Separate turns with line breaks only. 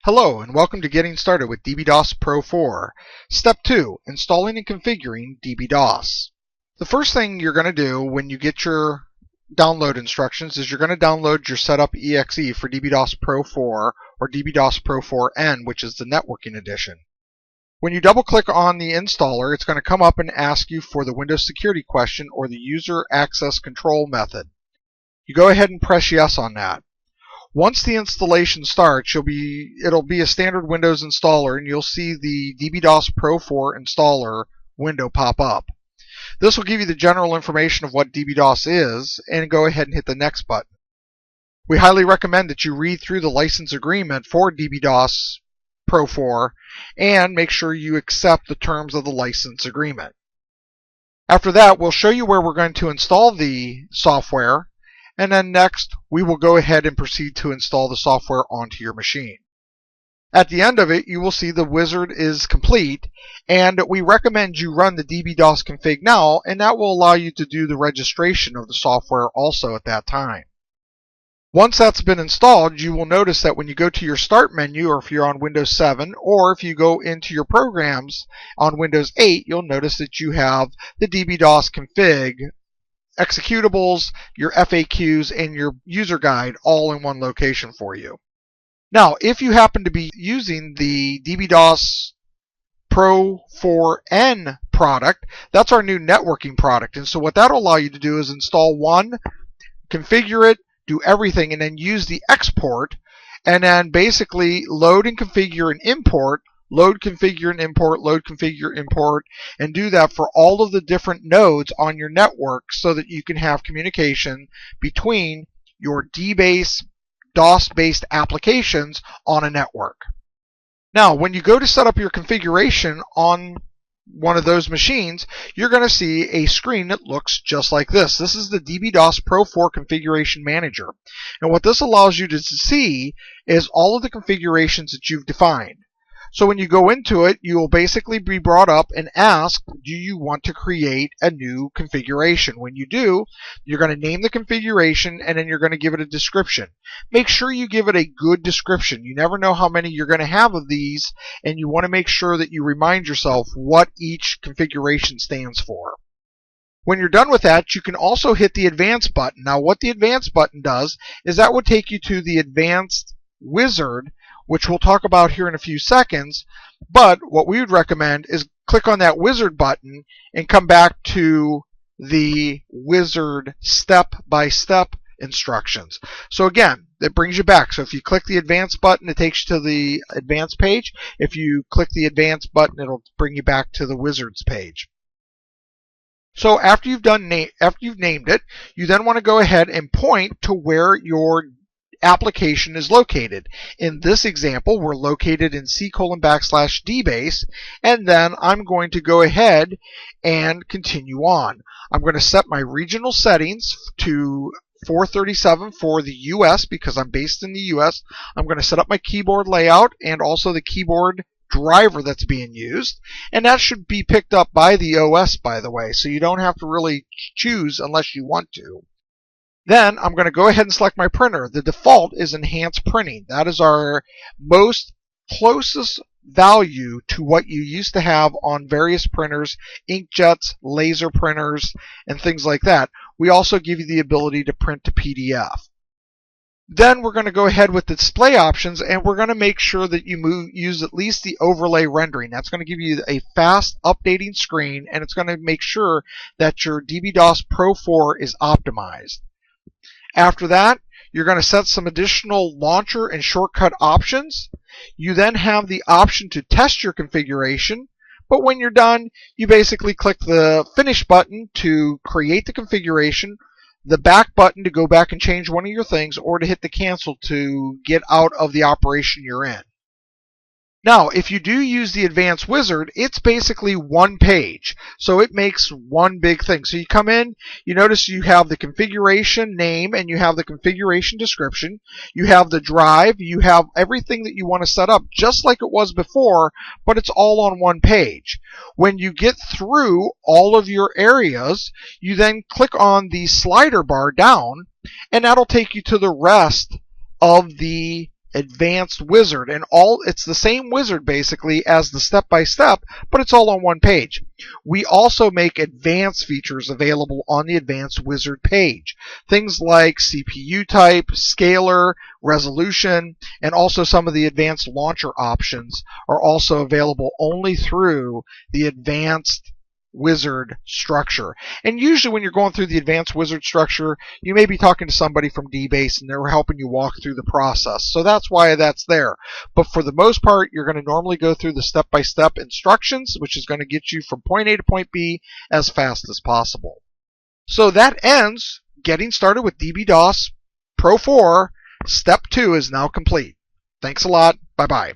Hello and welcome to Getting Started with dbDOS Pro 4. Step 2, installing and configuring dbDOS. The first thing you're going to do when you get your download instructions is you're going to download your setup exe for dbDOS Pro 4 or dbDOS Pro 4N, which is the networking edition. When you double click on the installer, it's going to come up and ask you for the Windows security question or the user access control method. You go ahead and press yes on that. Once the installation starts, it'll be a standard Windows installer, and you'll see the dbDOS Pro 4 installer window pop up. This will give you the general information of what dbDOS is, and go ahead and hit the next button. We highly recommend that you read through the license agreement for dbDOS Pro 4 and make sure you accept the terms of the license agreement. After that, we'll show you where we're going to install the software. And then next, we will go ahead and proceed to install the software onto your machine. At the end of it, you will see the wizard is complete, and we recommend you run the dbDOS config now, and that will allow you to do the registration of the software also at that time. Once that's been installed, you will notice that when you go to your Start menu, or if you're on Windows 7, or if you go into your programs on Windows 8, you'll notice that you have the dbDOS config, executables, your FAQs, and your user guide all in one location for you. Now, if you happen to be using the dbDOS Pro 4N product, that's our new networking product. And so what that'll allow you to do is install one, configure it, do everything, and then use the export, and then basically load and configure and import, load, configure, and import, load, configure, import, and do that for all of the different nodes on your network so that you can have communication between your DOS-based applications on a network. Now, when you go to set up your configuration on one of those machines, you're going to see a screen that looks just like this. This is the dbDOS Pro 4 Configuration Manager. And what this allows you to see is all of the configurations that you've defined. So when you go into it, you will basically be brought up and asked, do you want to create a new configuration? When you do, you're going to name the configuration and then you're going to give it a description. Make sure you give it a good description. You never know how many you're going to have of these, and you want to make sure that you remind yourself what each configuration stands for. When you're done with that, you can also hit the Advanced button. Now, what the Advanced button does is that will take you to the Advanced Wizard, which we'll talk about here in a few seconds, but what we would recommend is click on that wizard button and come back to the wizard step-by-step instructions. So again, it brings you back. So if you click the advanced button, it takes you to the advanced page. If you click the advanced button, it'll bring you back to the wizards page. So after you've named it, you then want to go ahead and point to where your application is located. In this example, we're located in C:\dbase, and then I'm going to go ahead and continue on. I'm going to set my regional settings to 437 for the US because I'm based in the US. I'm going to set up my keyboard layout and also the keyboard driver that's being used, and that should be picked up by the OS, by the way, so you don't have to really choose unless you want to. Then I'm going to go ahead and select my printer. The default is enhanced printing. That is our most closest value to what you used to have on various printers, inkjets, laser printers, and things like that. We also give you the ability to print to PDF. Then we're going to go ahead with the display options, and we're going to make sure that you use at least the overlay rendering. That's going to give you a fast updating screen, and it's going to make sure that your dbDOS Pro 4 is optimized. After that, you're going to set some additional launcher and shortcut options. You then have the option to test your configuration, but when you're done, you basically click the Finish button to create the configuration, the back button to go back and change one of your things, or to hit the Cancel to get out of the operation you're in. Now, if you do use the Advanced Wizard, it's basically one page. So it makes one big thing. So you come in, you notice you have the configuration name and you have the configuration description. You have the drive. You have everything that you want to set up just like it was before, but it's all on one page. When you get through all of your areas, you then click on the slider bar down, and that'll take you to the rest of the Advanced Wizard, and it's the same wizard basically as the step-by-step, but it's all on one page. We also make advanced features available on the Advanced Wizard page. Things like CPU type, scalar, resolution, and also some of the advanced launcher options are also available only through the Advanced Wizard structure. And usually when you're going through the Advanced Wizard structure, you may be talking to somebody from DBase and they're helping you walk through the process. So that's why that's there. But for the most part, you're going to normally go through the step-by-step instructions, which is going to get you from point A to point B as fast as possible. So that ends getting started with dbDOS Pro 4. Step 2 is now complete. Thanks a lot. Bye-bye.